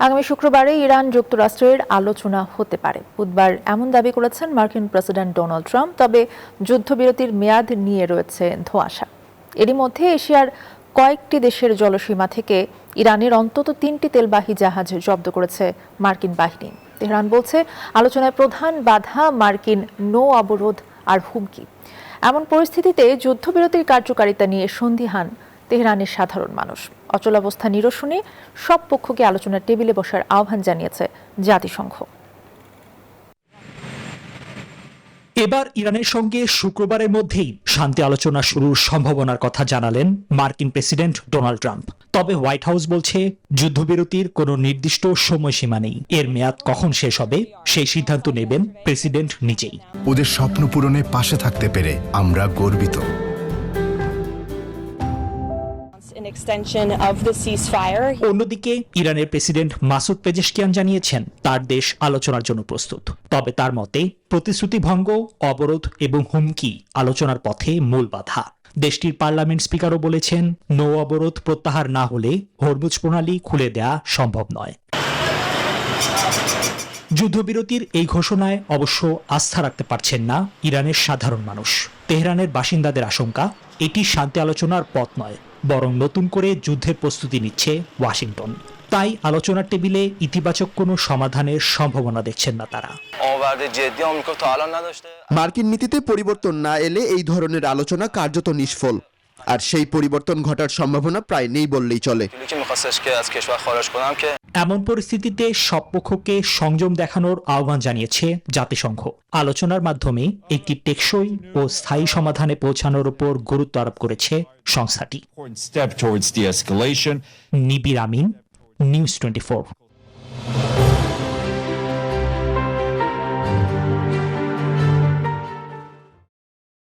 আগামী শুক্রবারে ইরান যুক্তরাষ্ট্রের আলোচনা হতে পারে। বুধবার এমন দাবি করেছেন মার্কিন প্রেসিডেন্ট ডোনাল্ড ট্রাম্প। তবে যুদ্ধবিরতির মেয়াদ নিয়ে রয়েছে ধোঁয়াশা। এরই মধ্যে এশিয়ার কয়েকটি দেশের জলসীমা থেকে ইরানের অন্তত 3টি তেলবাহী জাহাজ জব্দ করেছে মার্কিন বাহিনী। তেহরান বলছে আলোচনায় প্রধান বাধা মার্কিন নৌ অবরোধ আর হুমকি। এমন পরিস্থিতিতে যুদ্ধবিরতির কার্যকারিতা নিয়ে সন্দিহান তেহরানের সাধারণ মানুষ। অচলাবস্থা নিরসনে সব পক্ষকে আলোচনার টেবিলে বসার আহ্বান জানিয়েছে জাতিসংঘ। এবার ইরানের সঙ্গে শুক্রবারের মধ্যেই শান্তি আলোচনা শুরুর সম্ভাবনার কথা জানালেন মার্কিন প্রেসিডেন্ট ডোনাল্ড ট্রাম্প। তবে হোয়াইট হাউস বলছে যুদ্ধবিরতির কোনো নির্দিষ্ট সময়সীমা নেই। এর মেয়াদ কখন শেষ হবে সেই সিদ্ধান্ত নেবেন প্রেসিডেন্ট নিজেই। ওদের স্বপ্ন পূরণে পাশে থাকতে পেরে আমরা গর্বিত। অন্যদিকে ইরানের প্রেসিডেন্ট মাসুদ পেজেশকিয়ান জানিয়েছেন তার দেশ আলোচনার জন্য প্রস্তুত। তবে তার মতে প্রতিশ্রুতি ভঙ্গ, অবরোধ এবং হুমকি আলোচনার পথে মূল বাধা। দেশটির পার্লামেন্ট স্পিকারও বলেছেন নৌ অবরোধ প্রত্যাহার না হলে হরমুজ প্রণালী খুলে দেয়া সম্ভব নয়। যুদ্ধবিরতির এই ঘোষণায় অবশ্য আস্থা রাখতে পারছেন না ইরানের সাধারণ মানুষ। তেহরানের বাসিন্দাদের আশঙ্কা এটি শান্তি আলোচনার পথ নয়, বরং নতুন করে যুদ্ধের প্রস্তুতি নিচ্ছে ওয়াশিংটন। তাই আলোচনার টেবিলে ইতিবাচক কোনো সমাধানের সম্ভাবনা দেখছেন না তারা। মার্কিন নীতিতে পরিবর্তন না এলে এই ধরনের আলোচনা কার্যত নিষ্ফল, আর সেই পরিবর্তন ঘটার সম্ভাবনা প্রায় নেই বললেই চলে। এমন পরিস্থিতিতে সব পক্ষকে সংযম দেখানোর আহ্বান জানিয়েছে জাতিসংঘ। আলোচনার মাধ্যমে একটি টেকসই ও স্থায়ী সমাধানে পৌঁছানোর উপর গুরুত্ব আরোপ করেছে সংস্থাটি। নিবির আমিন, নিউজ 24।